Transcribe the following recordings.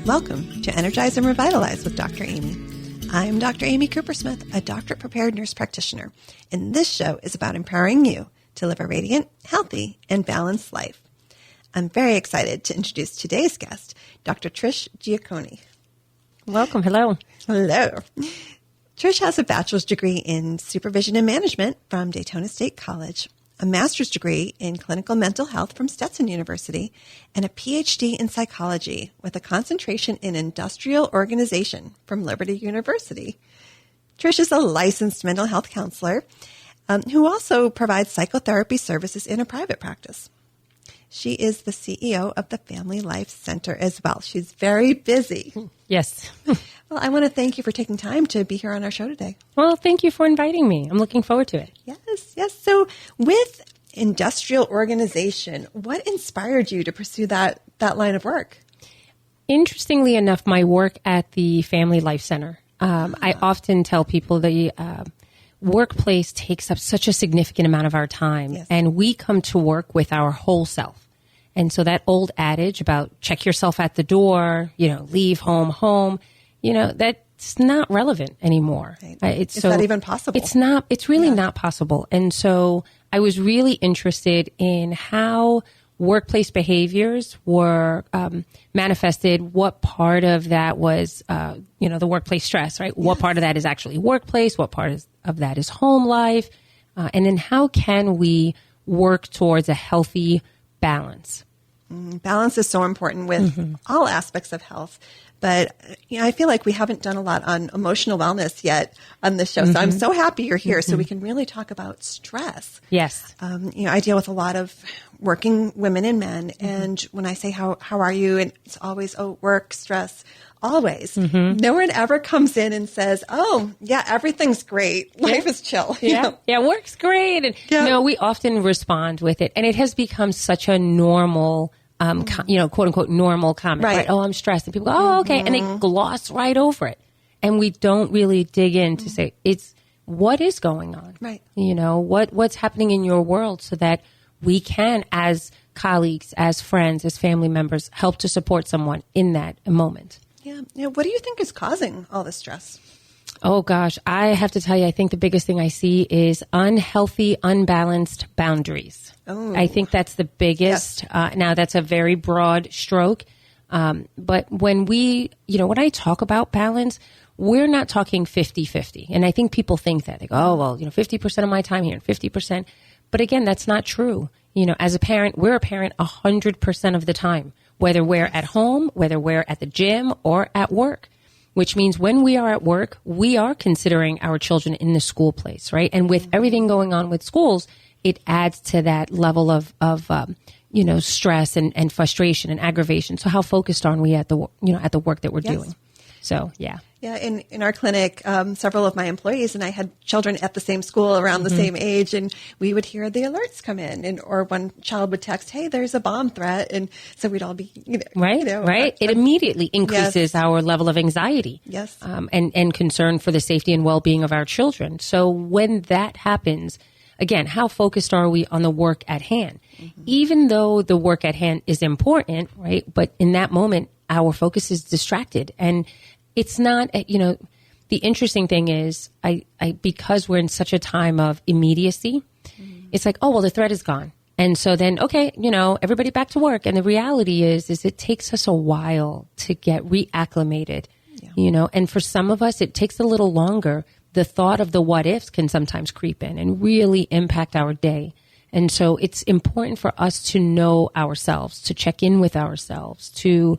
Welcome to Energize and Revitalize with Dr. Amy. I'm Dr. Amy Cooper-Smith, a doctorate-prepared nurse practitioner, and this show is about empowering you to live a radiant, healthy, and balanced life. I'm very excited to introduce today's guest, Dr. Trish Giacconi. Welcome. Hello. Hello. Trish has a bachelor's degree in supervision and management from Daytona State College, a master's degree in clinical mental health from Stetson University, and a PhD in psychology with a concentration in industrial organization from Liberty University. Trish is a licensed mental health counselor who also provides psychotherapy services in a private practice. She is the CEO of the Family Life Center as well. She's very busy. Yes. Well, I want to thank you for taking time to be here on our show today. Well, thank you for inviting me. I'm looking forward to it. Yes. So with industrial organization, what inspired you to pursue that line of work? Interestingly enough, my work at the Family Life Center, I often tell people the workplace takes up such a significant amount of our time, yes. And we come to work with our whole self. And so that old adage about check yourself at the door, leave home, that's not relevant anymore. Right. Is that even possible? It's not. It's really not possible. And so I was really interested in how workplace behaviors were manifested. What part of that was, the workplace stress, right? Yes. What part of that is actually workplace? What part of that is home life? And then how can we work towards a healthy balance? Balance is so important with all aspects of health. But I feel like we haven't done a lot on emotional wellness yet on this show. So I'm so happy you're here so we can really talk about stress. Yes. I deal with a lot of working women and men. And when I say, how are you? And it's always, work, stress, always. No one ever comes in and says, everything's great. Life is chill. Yeah, work's great. And we often respond with it. And it has become such a normal quote unquote normal comment, right? Oh, I'm stressed. And people go, oh, okay. And they gloss right over it. And we don't really dig in to say, it's what is going on, right? What's happening in your world so that we can, as colleagues, as friends, as family members, help to support someone in that moment. Yeah. What do you think is causing all this stress? Oh, gosh. I have to tell you, I think the biggest thing I see is unhealthy, unbalanced boundaries. Oh. I think that's the biggest. Yes. Now, that's a very broad stroke. But when when I talk about balance, we're not talking 50-50. And I think people think that. They go, 50% of my time here and 50%. But again, that's not true. As a parent, we're a parent 100% of the time, whether we're at home, whether we're at the gym or at work. Which means when we are at work, we are considering our children in the school place, right? And with everything going on with schools, it adds to that level of stress and frustration and aggravation. So how focused are we at the work that we're doing? So, yeah. Yeah, in our clinic, several of my employees and I had children at the same school around the same age, and we would hear the alerts come in, or one child would text, "Hey, there's a bomb threat," and so we'd all be, right. It immediately increases our level of anxiety, and concern for the safety and well-being of our children. So when that happens, again, how focused are we on the work at hand? Even though the work at hand is important, right? But in that moment, our focus is distracted, and it's not, the interesting thing is because we're in such a time of immediacy, it's like, the threat is gone. And so then, everybody back to work. And the reality is it takes us a while to get reacclimated, and for some of us, it takes a little longer. The thought of the what ifs can sometimes creep in and really impact our day. And so it's important for us to know ourselves, to check in with ourselves, to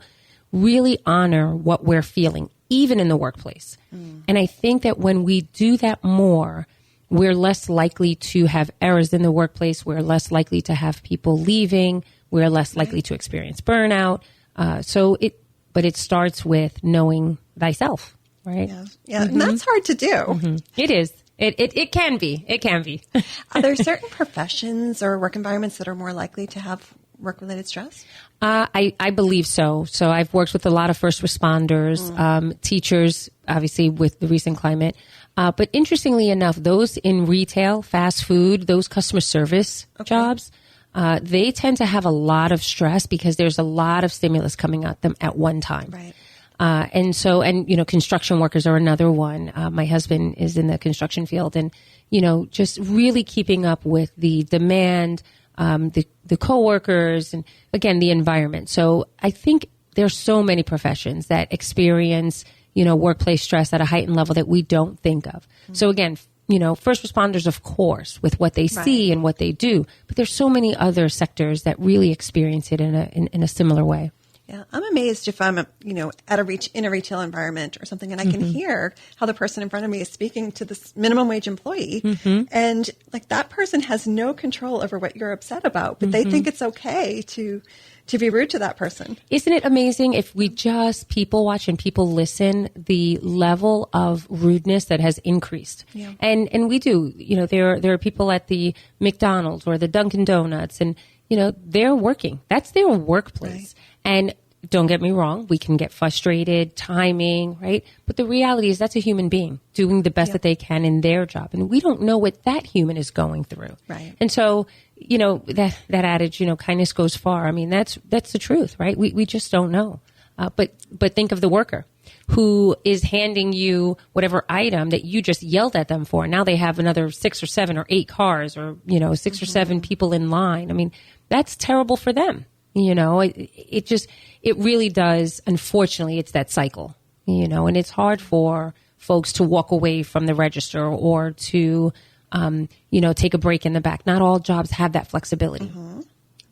really honor what we're feeling, even in the workplace. And I think that when we do that more, we're less likely to have errors in the workplace. We're less likely to have people leaving. We're less likely to experience burnout. But it starts with knowing thyself, right? Yeah. And that's hard to do. It is. It can be. It can be. Are there certain professions or work environments that are more likely to have work-related stress? I believe so. So I've worked with a lot of first responders, teachers, obviously with the recent climate. But interestingly enough, those in retail, fast food, those customer service jobs, they tend to have a lot of stress because there's a lot of stimulus coming at them at one time. Right. Construction workers are another one. My husband is in the construction field, and, just really keeping up with the demand, the coworkers, and again, the environment. So I think there's so many professions that experience, workplace stress at a heightened level that we don't think of. Mm-hmm. So again, first responders, of course, with what they see and what they do, but there's so many other sectors that really experience it in a similar way. Yeah, I'm amazed if I'm, in a retail environment or something, and I can hear how the person in front of me is speaking to this minimum wage employee, and like that person has no control over what you're upset about, but they think it's okay to be rude to that person. Isn't it amazing if we just people watch and people listen, the level of rudeness that has increased? Yeah. And we do, there are people at the McDonald's or the Dunkin' Donuts, and they're working. That's their workplace. Right. And don't get me wrong, we can get frustrated, timing, right? But the reality is that's a human being doing the best that they can in their job. And we don't know what that human is going through. Right. And so, that adage, kindness goes far. I mean, that's the truth, right? We just don't know. But think of the worker who is handing you whatever item that you just yelled at them for. Now they have another 6 or 7 or 8 cars or, 6 or 7 people in line. I mean, that's terrible for them. It really does. Unfortunately, it's that cycle, and it's hard for folks to walk away from the register or to, take a break in the back. Not all jobs have that flexibility. Mm-hmm.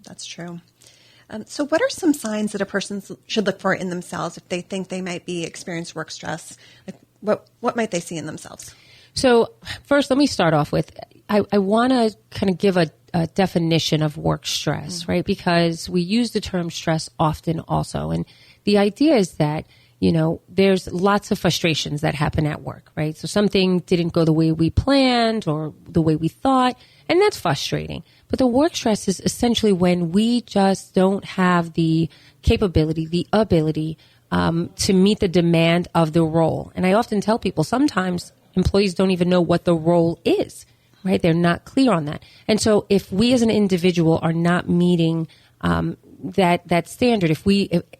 That's true. So what are some signs that a person should look for in themselves if they think they might be experiencing work stress? Like what might they see in themselves? So first, let me start off with, I want to kind of give a definition of work stress, right? Because we use the term stress often also. And the idea is that, there's lots of frustrations that happen at work, right? So something didn't go the way we planned or the way we thought, and that's frustrating. But the work stress is essentially when we just don't have the capability, the ability to meet the demand of the role. And I often tell people sometimes employees don't even know what the role is. Right? They're not clear on that. And so if we as an individual are not meeting that standard,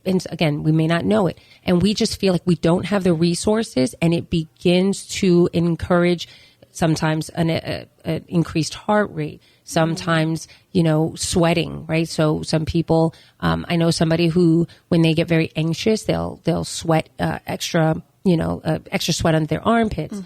and again, we may not know it, and we just feel like we don't have the resources, and it begins to encourage sometimes an increased heart rate, sometimes, sweating, right? So some people, I know somebody who, when they get very anxious, they'll sweat extra sweat under their armpits.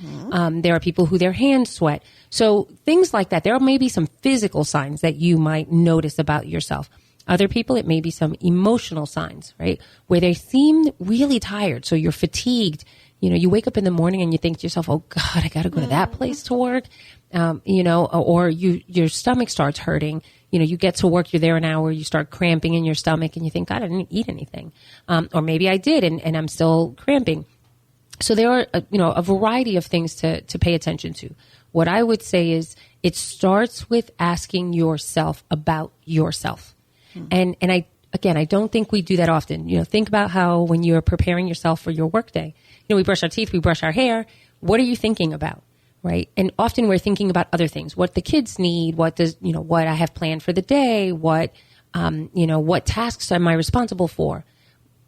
There are people who their hands sweat. So things like that. There may be some physical signs that you might notice about yourself. Other people, it may be some emotional signs, right? Where they seem really tired. So you're fatigued. You wake up in the morning and you think to yourself, oh God, I got to go to that place to work. Or your stomach starts hurting. You get to work, you're there an hour, you start cramping in your stomach and you think, God, I didn't eat anything. Or maybe I did and I'm still cramping. So there are, a variety of things to pay attention to. What I would say is it starts with asking yourself about yourself. And I don't think we do that often. Think about how when you're preparing yourself for your workday, we brush our teeth, we brush our hair. What are you thinking about? Right. And often we're thinking about other things, what the kids need, what I have planned for the day, what tasks am I responsible for?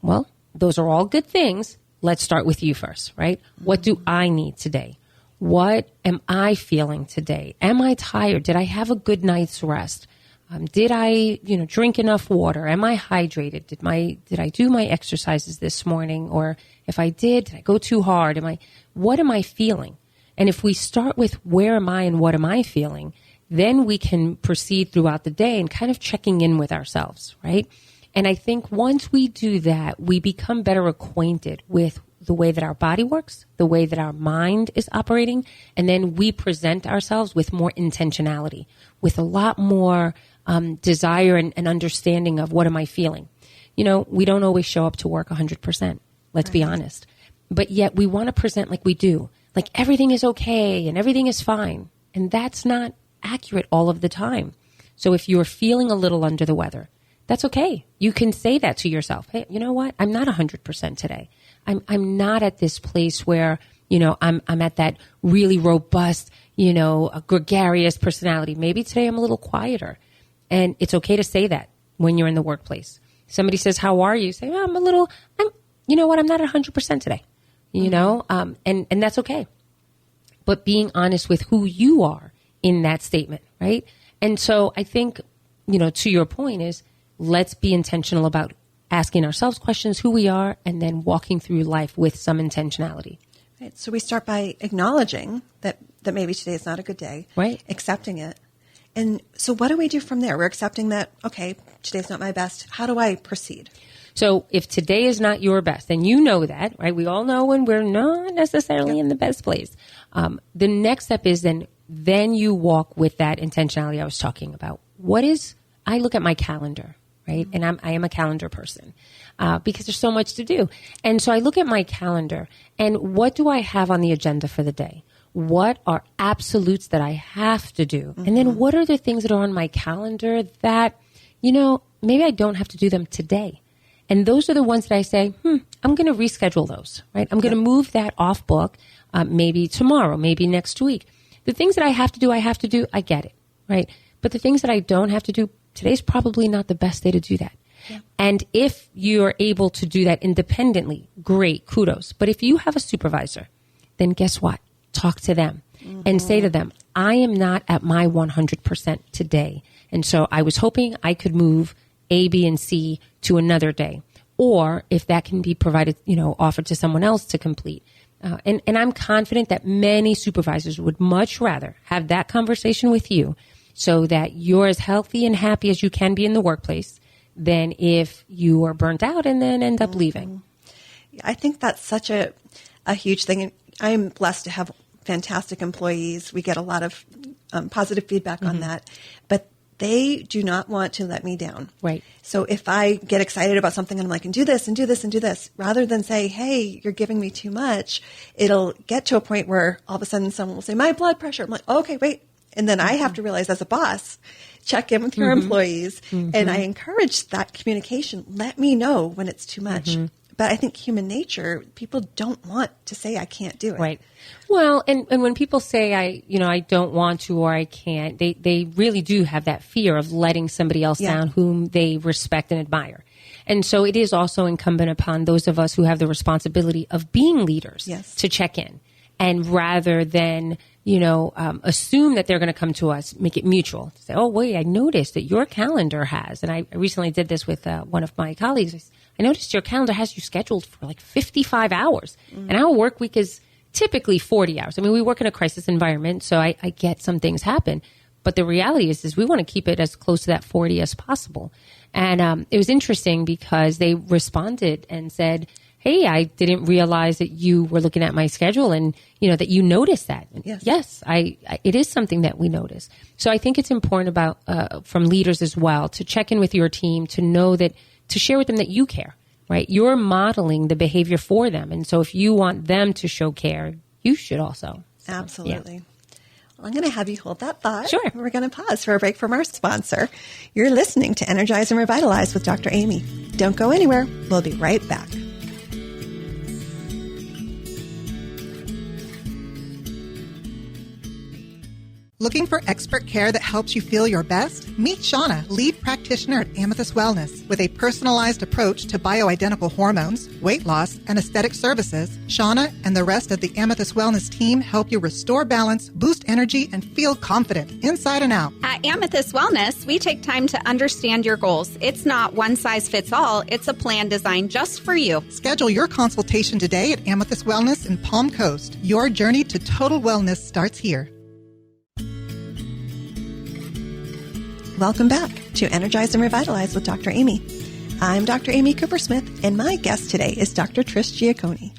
Well, those are all good things. Let's start with you first, right? What do I need today? What am I feeling today? Am I tired? Did I have a good night's rest? Did I, drink enough water? Am I hydrated? Did I do my exercises this morning? Or if I did I go too hard? What am I feeling? And if we start with where am I and what am I feeling, then we can proceed throughout the day and kind of checking in with ourselves, right? And I think once we do that, we become better acquainted with the way that our body works, the way that our mind is operating, and then we present ourselves with more intentionality, with a lot more desire and understanding of what am I feeling. We don't always show up to work 100%, let's be honest. But yet we want to present like we do, like everything is okay and everything is fine. And that's not accurate all of the time. So if you're feeling a little under the weather, that's okay. You can say that to yourself. Hey, you know what? I'm not 100% today. I'm not at this place where, I'm at that really robust, a gregarious personality. Maybe today I'm a little quieter. And it's okay to say that when you're in the workplace. Somebody says, how are you? Say, I'm you know what, I'm not 100% today, you know, and that's okay. But being honest with who you are in that statement, right? And so I think, you know, to your point is, let's be intentional about asking ourselves questions, who we are, and then walking through life with some intentionality. Right. So we start by acknowledging that maybe today is not a good day, right? Accepting it. And so what do we do from there? We're accepting that, okay, today's not my best. How do I proceed? So if today is not your best, and you know that, right? We all know when we're not necessarily in the best place. The next step is then you walk with that intentionality I was talking about. I look at my calendar, right? And I am a calendar person because there's so much to do. And so I look at my calendar and what do I have on the agenda for the day? What are absolutes that I have to do? And then what are the things that are on my calendar that, you know, maybe I don't have to do them today? And those are the ones that I say, I'm going to reschedule those, right? I'm going to move that off book, maybe tomorrow, maybe next week. The things that I have to do, I get it, right? But the things that I don't have to do, today's probably not the best day to do that. Yeah. And if you're able to do that independently, great, kudos. But if you have a supervisor, then guess what? Talk to them and say to them, I am not at my 100% today. And so I was hoping I could move A, B, and C to another day. Or if that can be provided, you know, offered to someone else to complete. And I'm confident that many supervisors would much rather have that conversation with you so that you're as healthy and happy as you can be in the workplace than if you are burnt out and then end up leaving. I think that's such a huge thing. I'm blessed to have fantastic employees. We get a lot of positive feedback on that. But they do not want to let me down. Right. So if I get excited about something and I'm like, and do this and do this and do this, rather than say, hey, you're giving me too much, it'll get to a point where all of a sudden someone will say, my blood pressure. I'm like, oh, okay, wait. And then I have to realize as a boss, check in with your employees. And I encourage that communication. Let me know when it's too much. But I think human nature, people don't want to say, I can't do it. Right. Well, and when people say, I don't want to or I can't, they really do have that fear of letting somebody else down whom they respect and admire. And so it is also incumbent upon those of us who have the responsibility of being leaders to check in. And rather than, assume that they're going to come to us, make it mutual. Say, oh, wait, I noticed that your calendar has, and I recently did this with one of my colleagues. I noticed your calendar has you scheduled for like 55 hours. And our work week is typically 40 hours. I mean, we work in a crisis environment, so I get some things happen. But the reality is we want to keep it as close to that 40 as possible. And it was interesting because they responded and said, hey, I didn't realize that you were looking at my schedule and, that you noticed that. Yes, it is something that we notice. So I think it's important about from leaders as well to check in with your team, to know that, to share with them that you care, right? You're modeling the behavior for them. And so if you want them to show care, you should also. So, absolutely. Yeah. Well, I'm going to have you hold that thought. Sure. We're going to pause for a break from our sponsor. You're listening to Energize and Revitalize with Dr. Amy. Don't go anywhere. We'll be right back. Looking for expert care that helps you feel your best? Meet Shauna, lead practitioner at Amethyst Wellness. With a personalized approach to bioidentical hormones, weight loss, and aesthetic services, Shauna and the rest of the Amethyst Wellness team help you restore balance, boost energy, and feel confident inside and out. At Amethyst Wellness, we take time to understand your goals. It's not one size fits all. It's a plan designed just for you. Schedule your consultation today at Amethyst Wellness in Palm Coast. Your journey to total wellness starts here. Welcome back to Energize and Revitalize with Dr. Amy. I'm Dr. Amy Cooper-Smith, and my guest today is Dr. Trish Giacconi.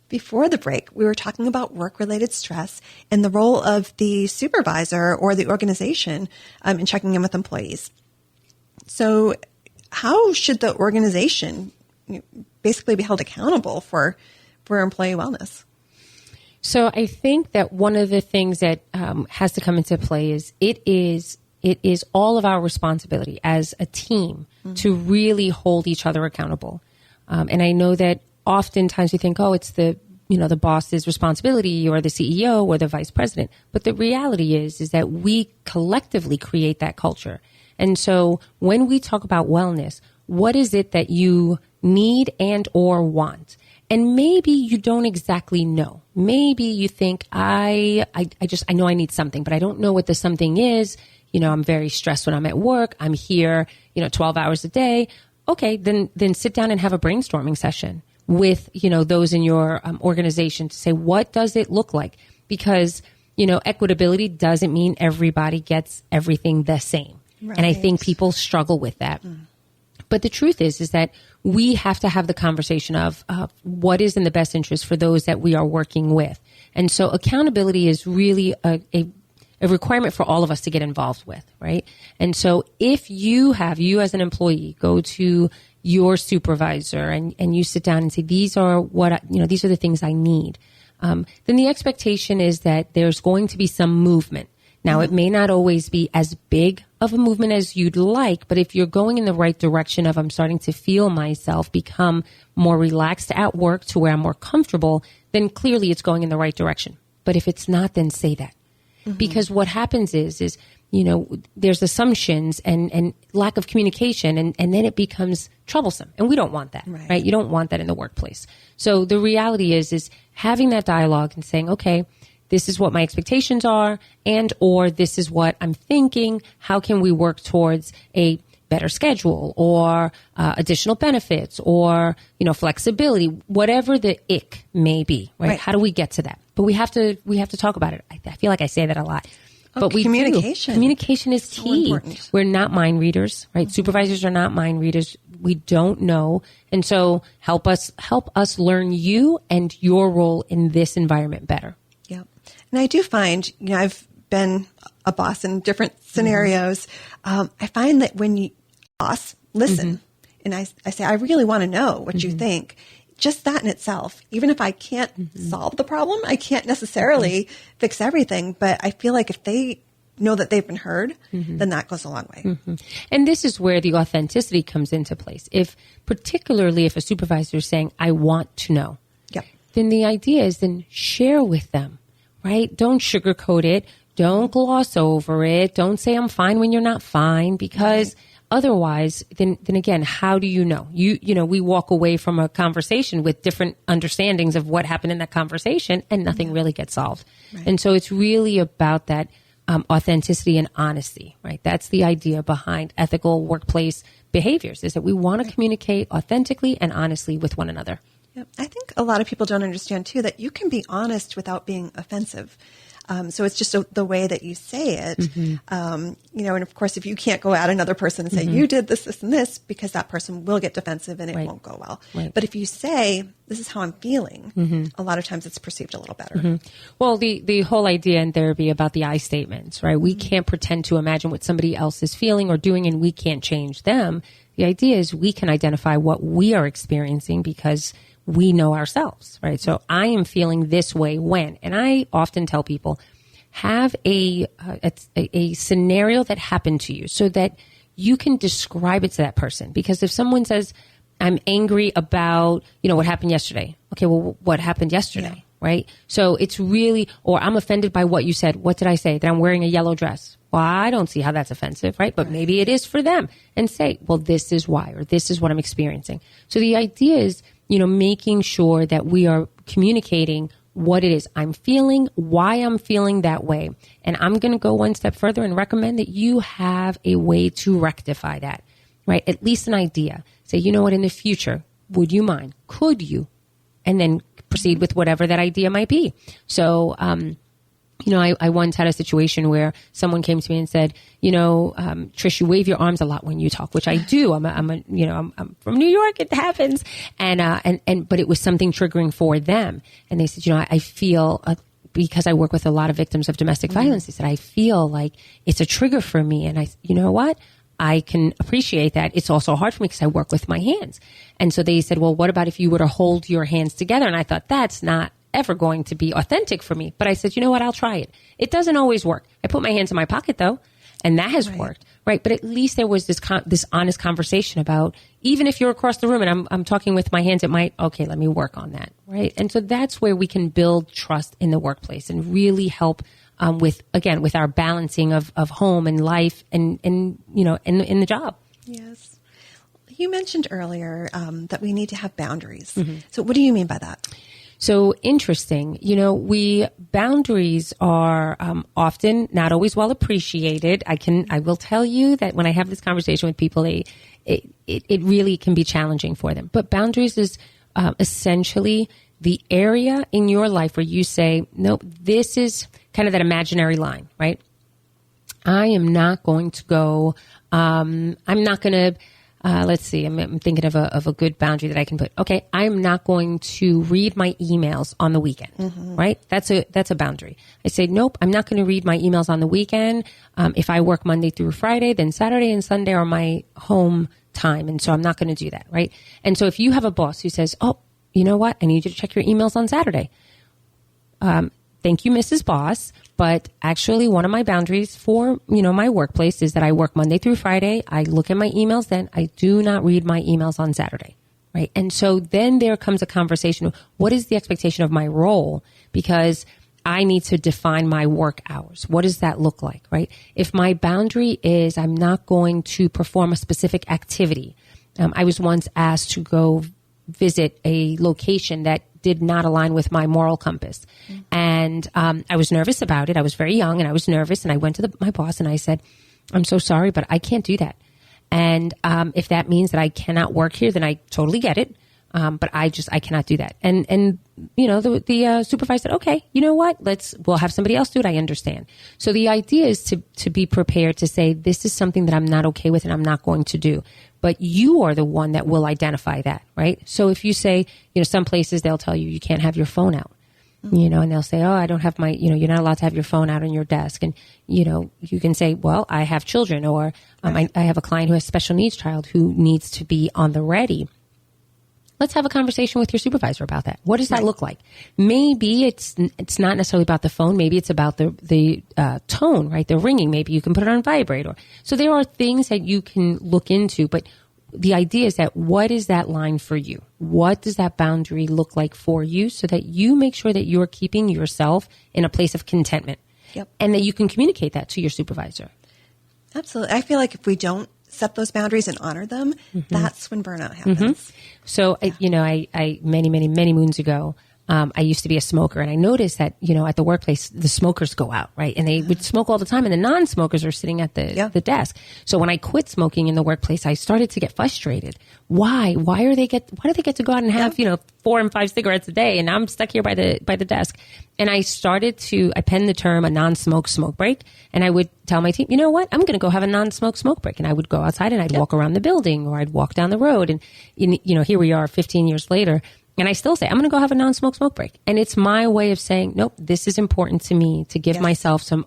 Before the break, we were talking about work-related stress and the role of the supervisor or the organization in checking in with employees. So how should the organization basically be held accountable for employee wellness? So I think that one of the things that has to come into play is it is all of our responsibility as a team to really hold each other accountable. And I know that oftentimes we think, it's the boss's responsibility or the CEO or the vice president. But the reality is that we collectively create that culture. And so when we talk about wellness, what is it that you need and or want. And maybe you don't exactly know. Maybe you think, I know I need something, but I don't know what the something is. I'm very stressed when I'm at work. I'm here, 12 hours a day. Okay, then sit down and have a brainstorming session with, those in your organization to say, what does it look like? Because, equitability doesn't mean everybody gets everything the same. Right. And I think people struggle with that. But the truth is that we have to have the conversation of what is in the best interest for those that we are working with. And so accountability is really a requirement for all of us to get involved with, right? And so if you as an employee go to your supervisor and you sit down and say, these are the things I need, then the expectation is that there's going to be some movement. Now, it may not always be as big of a movement as you'd like, but if you're going in the right direction of I'm starting to feel myself become more relaxed at work to where I'm more comfortable, then clearly it's going in the right direction. But if it's not, then say that. Because what happens is there's assumptions and lack of communication, and then it becomes troublesome. And we don't want that, right? You don't want that in the workplace. So the reality is having that dialogue and saying, okay, this is what my expectations are, and or this is what I'm thinking. How can we work towards a better schedule or additional benefits or, flexibility, whatever the ick may be, right? How do we get to that? But we have to talk about it. I feel like I say that a lot. But communication. Communication is key. Important. We're not mind readers, right? Supervisors are not mind readers. We don't know. And so help us learn you and your role in this environment better. Yeah. And I do find, I've been a boss in different scenarios. I find that when you boss, listen, and I say, I really want to know what you think. Just that in itself, even if I can't solve the problem, I can't necessarily fix everything. But I feel like if they know that they've been heard, then that goes a long way. And this is where the authenticity comes into place. Particularly if a supervisor is saying, I want to know, then the idea is then share with them, right? Don't sugarcoat it. Don't gloss over it. Don't say I'm fine when you're not fine, because otherwise, then again, how do you know? We walk away from a conversation with different understandings of what happened in that conversation, and nothing really gets solved. And so it's really about that authenticity and honesty, right? That's the idea behind ethical workplace behaviors, is that we want to communicate authentically and honestly with one another. Yep. I think a lot of people don't understand, too, that you can be honest without being offensive. So it's just the way that you say it. And of course, if you can't go at another person and say, you did this, this, and this, because that person will get defensive and it won't go well. But if you say, this is how I'm feeling, a lot of times it's perceived a little better. Well, the whole idea in therapy about the I statements, right? We can't pretend to imagine what somebody else is feeling or doing, and we can't change them. The idea is we can identify what we are experiencing because we know ourselves, right? So I am feeling this way when, and I often tell people, have a scenario that happened to you so that you can describe it to that person. Because if someone says, I'm angry about, what happened yesterday. Okay, well, what happened yesterday, right? So it's really, or I'm offended by what you said. What did I say? That I'm wearing a yellow dress. Well, I don't see how that's offensive, right? But maybe it is for them. And say, well, this is why, or this is what I'm experiencing. So the idea is, making sure that we are communicating what it is I'm feeling, why I'm feeling that way. And I'm going to go one step further and recommend that you have a way to rectify that, right? At least an idea. Say, you know what, in the future, would you mind? Could you? And then proceed with whatever that idea might be. So, I once had a situation where someone came to me and said, Trish, you wave your arms a lot when you talk, which I do. I'm from New York. It happens. But it was something triggering for them. And they said, I feel, because I work with a lot of victims of domestic violence, they said, I feel like it's a trigger for me. And you know what? I can appreciate that. It's also hard for me because I work with my hands. And so they said, well, what about if you were to hold your hands together? And I thought, that's not ever going to be authentic for me. But I said, you know what? I'll try it. It doesn't always work. I put my hands in my pocket though, and that has worked, right? But at least there was this honest conversation about, even if you're across the room and I'm talking with my hands, it might, okay, let me work on that, right? And so that's where we can build trust in the workplace and really help with our balancing of home and life and in the job. Yes. You mentioned earlier that we need to have boundaries. So what do you mean by that? So interesting. Boundaries are often not always well appreciated. I will tell you that when I have this conversation with people, it really can be challenging for them. But boundaries is essentially the area in your life where you say, nope, this is kind of that imaginary line, right? I am not going to go, I'm not going to, let's see, I'm thinking of a good boundary that I can put. Okay, I'm not going to read my emails on the weekend, right? That's a boundary. I say, nope, I'm not going to read my emails on the weekend. If I work Monday through Friday, then Saturday and Sunday are my home time. And so I'm not going to do that, right? And so if you have a boss who says, oh, you know what? I need you to check your emails on Saturday. Thank you, Mrs. Boss. But actually, one of my boundaries for, my workplace is that I work Monday through Friday. I look at my emails then. I do not read my emails on Saturday, right? And so then there comes a conversation of what is the expectation of my role? Because I need to define my work hours. What does that look like, right? If my boundary is I'm not going to perform a specific activity. I was once asked to go visit a location that did not align with my moral compass. And I was nervous about it. I was very young and I was nervous. And I went to my boss and I said, I'm so sorry, but I can't do that. And if that means that I cannot work here, then I totally get it. But I cannot do that. And the supervisor said, okay, you know what? We'll have somebody else do it. I understand. So the idea is to be prepared to say, this is something that I'm not okay with and I'm not going to do. But you are the one that will identify that, right? So if you say, some places they'll tell you can't have your phone out, and they'll say, oh, I don't have my, you're not allowed to have your phone out on your desk. And, you can say, well, I have children, or I have a client who has a special needs child who needs to be on the ready. Let's have a conversation with your supervisor about that. What does that look like? Maybe it's not necessarily about the phone. Maybe it's about the tone, right? The ringing. Maybe you can put it on vibrate. So there are things that you can look into, but the idea is that what is that line for you? What does that boundary look like for you so that you make sure that you're keeping yourself in a place of contentment and that you can communicate that to your supervisor? Absolutely. I feel like if we don't set those boundaries and honor them, that's when burnout happens. So, I many moons ago, I used to be a smoker, and I noticed that, at the workplace, the smokers go out, right? And they would smoke all the time, and the non-smokers are sitting at the desk. So when I quit smoking in the workplace, I started to get frustrated. Why? Why do they get to go out and have, 4 and 5 cigarettes a day, and I'm stuck here by the desk? And I penned the term a non-smoke smoke break, and I would tell my team, you know what? I'm going to go have a non-smoke smoke break. And I would go outside and I'd walk around the building, or I'd walk down the road. And, here we are 15 years later. And I still say, I'm going to go have a non-smoke smoke break. And it's my way of saying, nope, this is important to me to give myself some,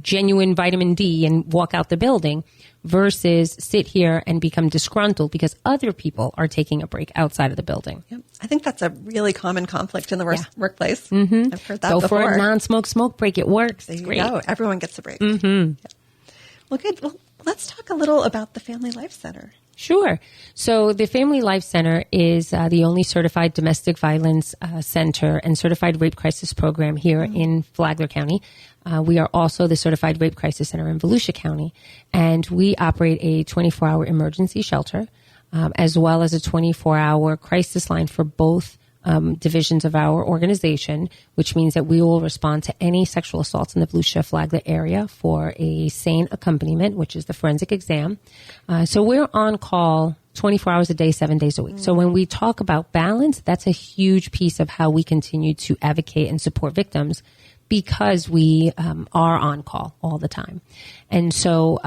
genuine vitamin D and walk out the building versus sit here and become disgruntled because other people are taking a break outside of the building. Yep. I think that's a really common conflict in the workplace. I've heard that before. Go for a non-smoke smoke break. It works. There it's you great. go. Everyone gets a break. Well, good. Well, let's talk a little about the Family Life Center. Sure. So the Family Life Center is the only certified domestic violence center and certified rape crisis program here in Flagler County. We are also the certified rape crisis center in Volusia County, and we operate a 24-hour emergency shelter as well as a 24-hour crisis line for both divisions of our organization, which means that we will respond to any sexual assaults in the Volusia Flagler area for a sane accompaniment, which is the forensic exam. So we're on call 24 hours a day, 7 days a week. So when we talk about balance, that's a huge piece of how we continue to advocate and support victims because we are on call all the time. And so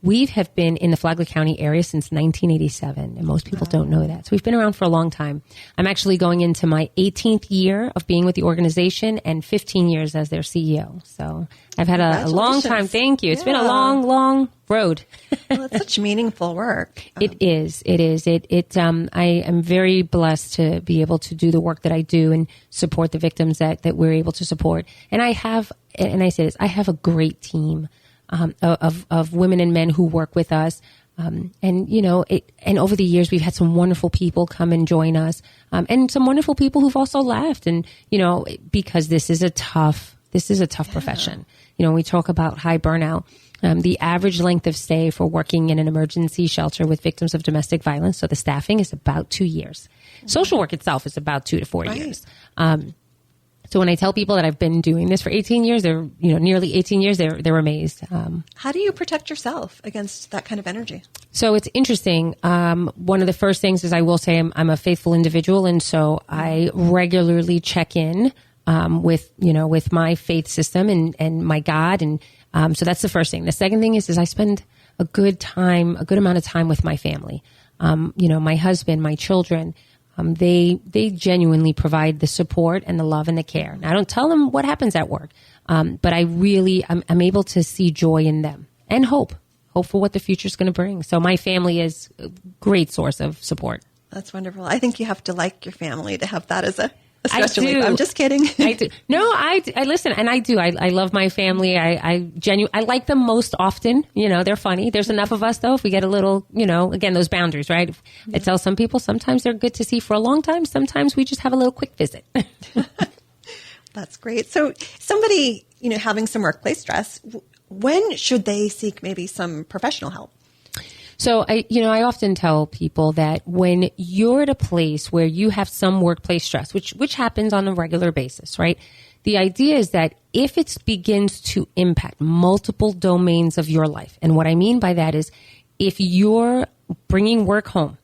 we have been in the Flagler County area since 1987, and most people don't know that. So we've been around for a long time. I'm actually going into my 18th year of being with the organization and 15 years as their CEO. So I've had a long time. Thank you. It's been a long, long road. Well, it's such meaningful work. It is. I am very blessed to be able to do the work that I do and support the victims that we're able to support. And I say this, I have a great team of women and men who work with us. And over the years, we've had some wonderful people come and join us, and some wonderful people who've also left. And, because this is a tough profession. When we talk about high burnout, The average length of stay for working in an emergency shelter with victims of domestic violence, so the staffing, is about 2 years. Social work itself is about 2 to 4 years. So when I tell people that I've been doing this for 18 years, they're, nearly 18 years, they're amazed. How do you protect yourself against that kind of energy? So it's interesting. One of the first things is I will say I'm a faithful individual. And so I regularly check in with my faith system and my God. And so that's the first thing. The second thing is I spend a good amount of time with my family. My husband, my children. They genuinely provide the support and the love and the care. And I don't tell them what happens at work, but I'm able to see joy in them and hope for what the future is going to bring. So my family is a great source of support. That's wonderful. I think you have to like your family to have that as a stress relief. I'm just kidding. I do. No, I listen, and I do. I love my family. I like them most often. They're funny. There's enough of us, though, if we get a little, again, those boundaries, right? Yeah. I tell some people sometimes they're good to see for a long time. Sometimes we just have a little quick visit. That's great. So somebody, having some workplace stress, when should they seek maybe some professional help? So I often tell people that when you're at a place where you have some workplace stress, which happens on a regular basis, right? The idea is that if it begins to impact multiple domains of your life, and what I mean by that is if you're bringing work home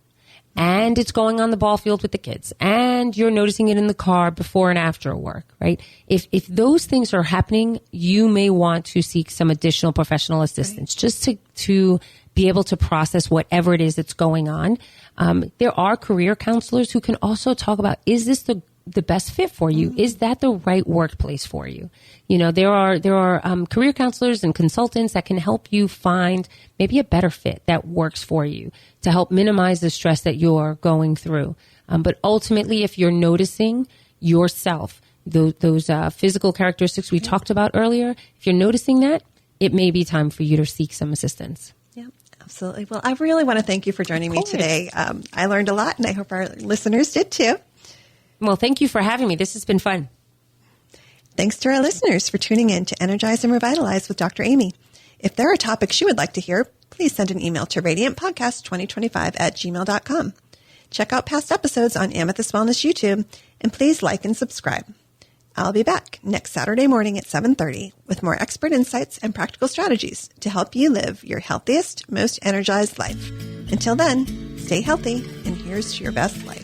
and it's going on the ball field with the kids and you're noticing it in the car before and after work, right? If those things are happening, you may want to seek some additional professional assistance just to be able to process whatever it is that's going on. There are career counselors who can also talk about, is this the best fit for you? Mm-hmm. Is that the right workplace for you? There are career counselors and consultants that can help you find maybe a better fit that works for you to help minimize the stress that you're going through. But ultimately, if you're noticing yourself, those physical characteristics we talked about earlier, if you're noticing that, it may be time for you to seek some assistance. Yeah, absolutely. Well, I really want to thank you for joining me today. I learned a lot, and I hope our listeners did too. Well, thank you for having me. This has been fun. Thanks to our listeners for tuning in to Energize and Revitalize with Dr. Amy. If there are topics you would like to hear, please send an email to radiantpodcast2025@gmail.com. Check out past episodes on Amethyst Wellness YouTube, and please like and subscribe. I'll be back next Saturday morning at 7:30 with more expert insights and practical strategies to help you live your healthiest, most energized life. Until then, stay healthy, and here's to your best life.